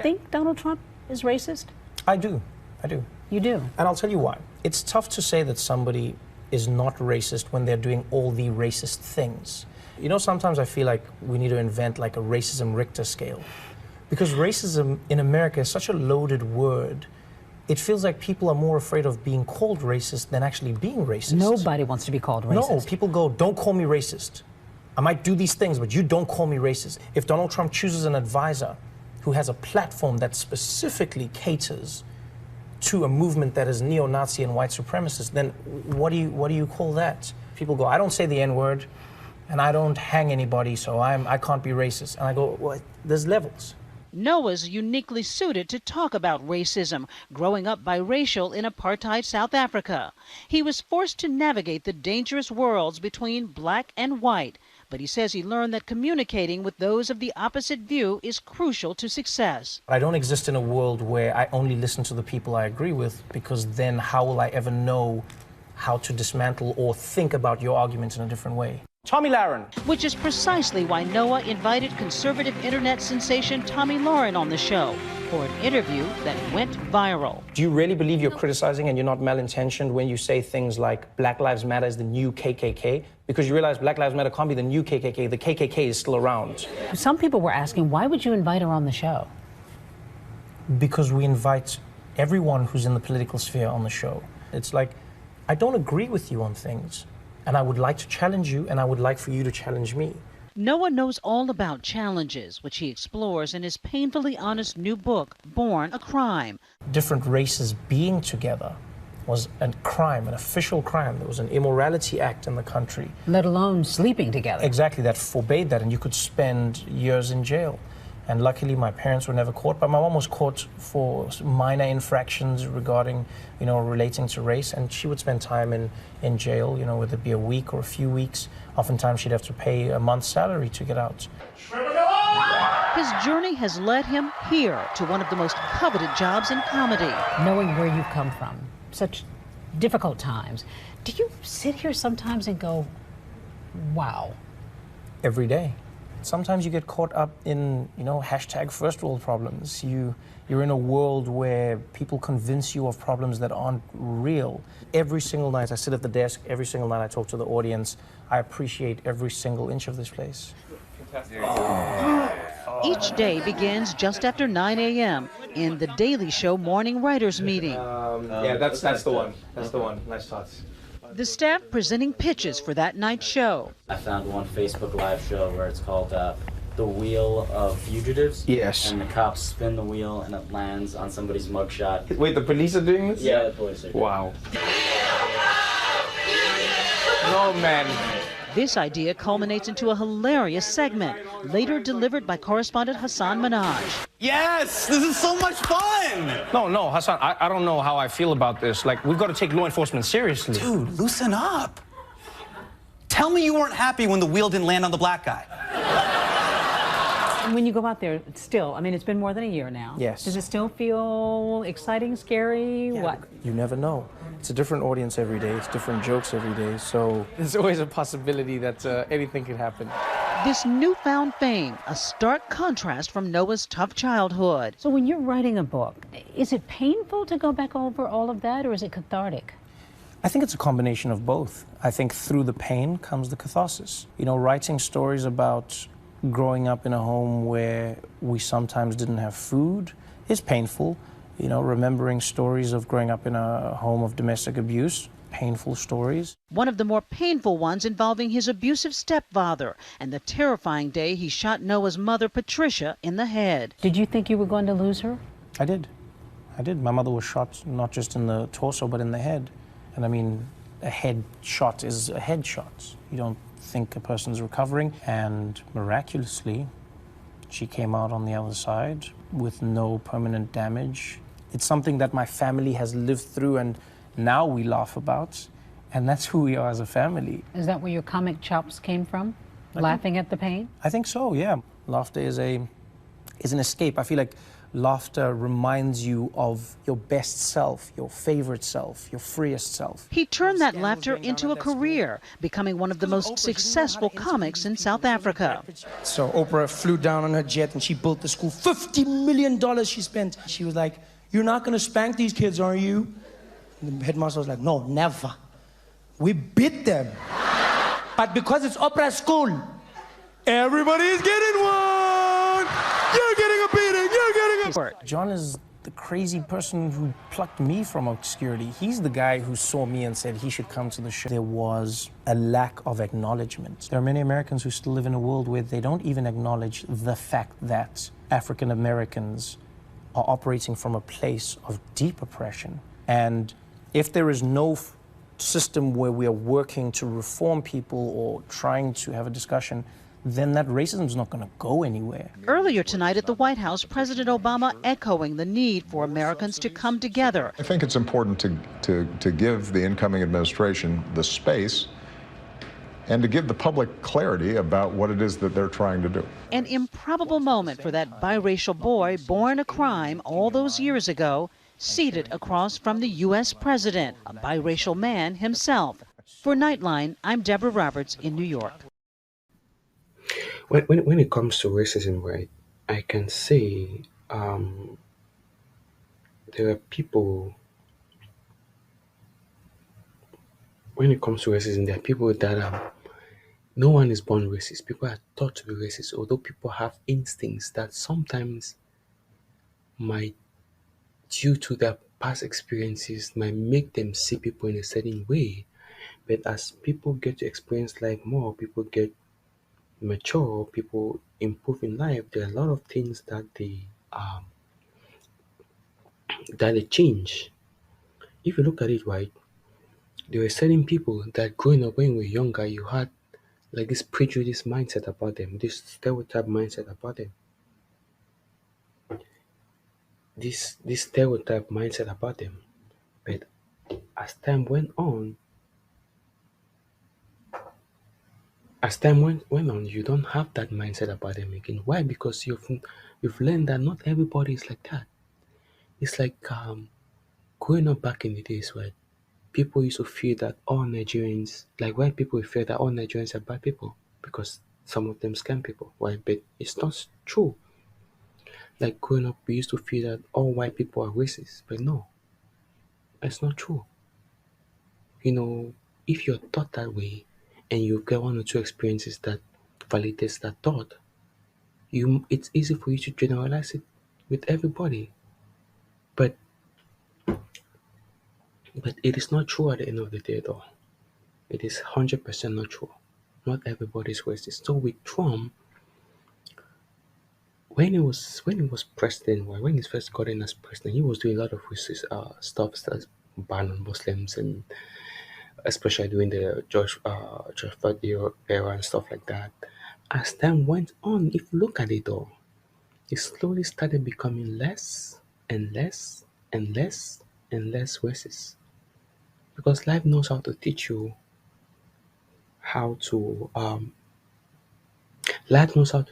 think Donald Trump is racist? I do. You do? And I'll tell you why. It's tough to say that somebody is not racist when they're doing all the racist things. You know, sometimes I feel like we need to invent like a racism Richter scale. Because racism in America is such a loaded word. It feels like people are more afraid of being called racist than actually being racist. Nobody wants to be called racist. No, people go, don't call me racist. I might do these things, but you don't call me racist. If Donald Trump chooses an advisor who has a platform that specifically caters to a movement that is neo-Nazi and white supremacist, then what do you call that? People go, I don't say the N-word, and I don't hang anybody, so I can't be racist. And I go, well, there's levels. Noah's uniquely suited to talk about racism, growing up biracial in apartheid South Africa. He was forced to navigate the dangerous worlds between black and white, but he says he learned that communicating with those of the opposite view is crucial to success. I don't exist in a world where I only listen to the people I agree with, because then how will I ever know how to dismantle or think about your arguments in a different way? Tommy Lahren. Which is precisely why Noah invited conservative internet sensation Tommy Lahren on the show for an interview that went viral. Do you really believe you're criticizing and you're not malintentioned when you say things like Black Lives Matter is the new KKK? Because you realize Black Lives Matter can't be the new KKK. The KKK is still around. Some people were asking, why would you invite her on the show? Because we invite everyone who's in the political sphere on the show. It's like, I don't agree with you on things, and I would like to challenge you, and I would like for you to challenge me. Noah knows all about challenges, which he explores in his painfully honest new book, Born a Crime. Different races being together was a crime, an official crime. There was an immorality act in the country. Let alone sleeping together. Exactly, that forbade that, and you could spend years in jail. And luckily, my parents were never caught, but my mom was caught for minor infractions regarding, relating to race, and she would spend time in jail, whether it be a week or a few weeks. Oftentimes, she'd have to pay a month's salary to get out. His journey has led him here to one of the most coveted jobs in comedy. Knowing where you've come from, such difficult times, do you sit here sometimes and go, wow? Every day. Sometimes you get caught up in, hashtag first world problems. You're in a world where people convince you of problems that aren't real. Every single night I sit at the desk, every single night I talk to the audience. I appreciate every single inch of this place. Each day begins just after 9 a.m. in the Daily Show morning writers meeting. Yeah, that's the one. That's the one. Nice thoughts. The staff presenting pitches for that night's show. I found one Facebook Live show where it's called The Wheel of Fugitives. Yes. And the cops spin the wheel and it lands on somebody's mugshot. Wait, the police are doing this? Yeah, the police are doing Wow. No, man. This idea culminates into a hilarious segment, later delivered by correspondent Hassan Minaj. Yes! This is so much fun! No, Hassan, I don't know how I feel about this. Like, we've got to take law enforcement seriously. Dude, loosen up. Tell me you weren't happy when the wheel didn't land on the black guy. When you go out there, still, it's been more than a year now. Yes. Does it still feel exciting, scary, what? You never know. It's a different audience every day. It's different jokes every day. So there's always a possibility that anything could happen. This newfound fame, a stark contrast from Noah's tough childhood. So when you're writing a book, is it painful to go back over all of that, or is it cathartic? I think it's a combination of both. I think through the pain comes the catharsis. Writing stories about growing up in a home where we sometimes didn't have food is painful. Remembering stories of growing up in a home of domestic abuse, painful stories. One of the more painful ones involving his abusive stepfather and the terrifying day he shot Noah's mother, Patricia, in the head. Did you think you were going to lose her? I did. My mother was shot not just in the torso, but in the head. And a head shot is a head shot. You don't think a person's recovering. And miraculously, she came out on the other side with no permanent damage. It's something that my family has lived through and now we laugh about, and that's who we are as a family. Is that where your comic chops came from? Laughing at the pain? I think so, yeah. Laughter is an escape. I feel like Laughter reminds you of your best self, your favorite self, your freest self. He turned that laughter into a career, becoming one of the most successful comics in South Africa. So Oprah flew down on her jet and she built the school. $50 million she spent. She was like, "You're not going to spank these kids, are you?" And the headmaster was like, "No, never. We beat them. But because it's Oprah's school, everybody's getting one. You're getting a beating. You're getting a..." John is the crazy person who plucked me from obscurity. He's the guy who saw me and said he should come to the show. There was a lack of acknowledgement. There are many Americans who still live in a world where they don't even acknowledge the fact that African Americans are operating from a place of deep oppression. And if there is no system where we are working to reform people or trying to have a discussion, then that racism is not going to go anywhere. Earlier tonight at the White House, President Obama echoing the need for Americans to come together. I think it's important to give the incoming administration the space and to give the public clarity about what it is that they're trying to do. An improbable moment for that biracial boy born a crime all those years ago, seated across from the U.S. president, a biracial man himself. For Nightline, I'm Deborah Roberts in New York. When it comes to racism, right, I can say there are people, when it comes to racism, there are people that no one is born racist. People are taught to be racist, although people have instincts that sometimes might, due to their past experiences, might make them see people in a certain way. But as people get to experience life more, people get mature, people improve in life, there are a lot of things that they change. If you look at it right, there were certain people that growing up when you were younger, you had like this prejudice mindset about them, this stereotype mindset about them. This stereotype mindset about them. But as time went on, you don't have that mindset about them again. Why? Because you've learned that not everybody is like that. It's like growing up back in the days, right? People used to feel that all Nigerians, like white people, fear that all Nigerians are bad people because some of them scam people, right? But it's not true. Like growing up, we used to feel that all white people are racist, but no, it's not true. You know, if you're taught that way, and you get one or two experiences that validates that thought, it's easy for you to generalize it with everybody. But it is not true at the end of the day, though. It is 100% not true. Not everybody is racist. So with Trump, when he was president, when he first got in as president, he was doing a lot of racist stuff, such as ban on Muslims, and especially during the George Floyd era and stuff like that. As time went on, if you look at it though, it slowly started becoming less and less and less and less racist. Because life knows how to teach you how to life knows how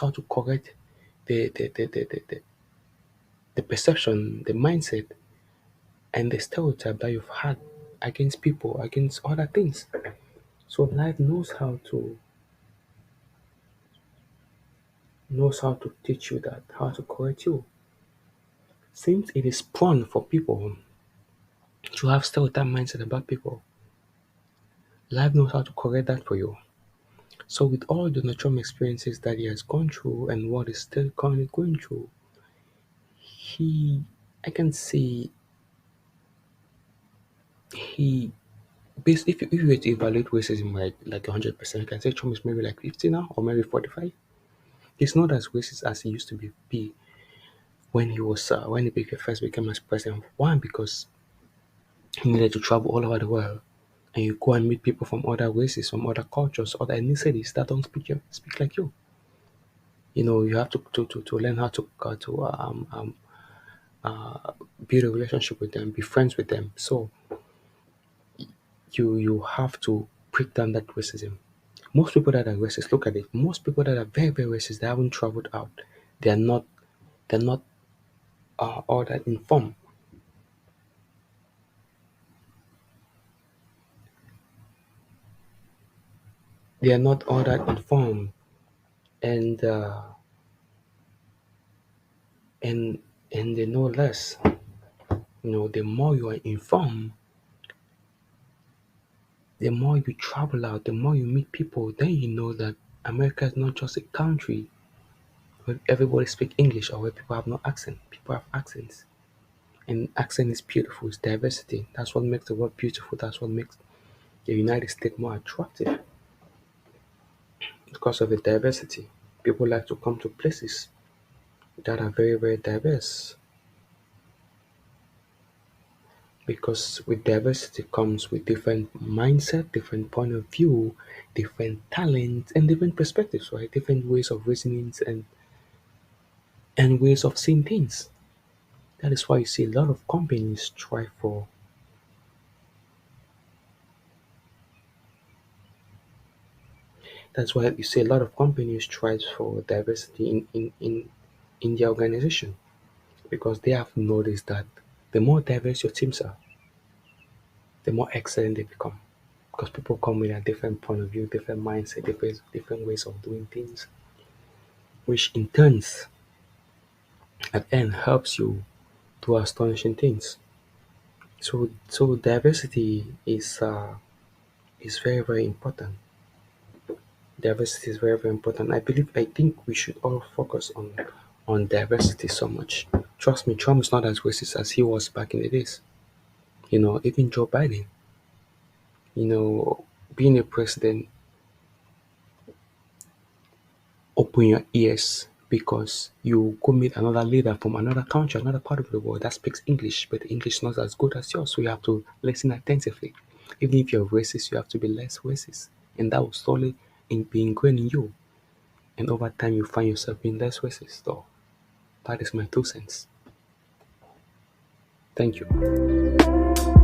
to correct the perception, the mindset, and the stereotype that you've had against people, against other things. So life knows how to teach you that, how to correct you. Since it is prone for people to have stereotype mindset about people, life knows how to correct that for you. So with all the Trump experiences that he has gone through and what is still currently going through, I can say if you were to evaluate racism like 100%, I can say Trump is maybe like 50 now or maybe 45. He's not as racist as he used to be when he first became as president. One, because he needed to travel all over the world, and you go and meet people from other races, from other cultures, other ethnicities that don't speak like you. You know, you have to learn how to build a relationship with them, be friends with them. So you have to break down that racism. Most people that are racist, look at it. Most people that are very, very racist, they haven't traveled out. They are not They're not all that informed. They are not all that informed, and and and they know less. The more you are informed, the more you travel out, the more you meet people, then you know that America is not just a country where everybody speak English or where people have no accent. People have accents. And accent is beautiful, it's diversity. That's what makes the world beautiful. That's what makes the United States more attractive because of the diversity. People like to come to places that are very, very diverse because with diversity comes with different mindset, different point of view, different talents, and different perspectives, right? Different ways of reasoning and ways of seeing things. That is why you see a lot of companies strive for. That's why you see a lot of companies strive for diversity in their organization because they have noticed that the more diverse your teams are, the more excellent they become. Because people come with a different point of view, different mindset, different ways of doing things, which in turns at end helps you do astonishing things. So diversity is very very important. Diversity is very very important. I think we should all focus on diversity so much. Trust me, Trump is not as racist as he was back in the days. Even Joe Biden, you know, being a president, open your ears because you go meet another leader from another country, another part of the world that speaks English, but the English is not as good as yours. So you have to listen attentively. Even if you're racist, you have to be less racist. And that will slowly be ingrained in you. And over time, you find yourself being less racist. So that is my 2 cents. Thank you.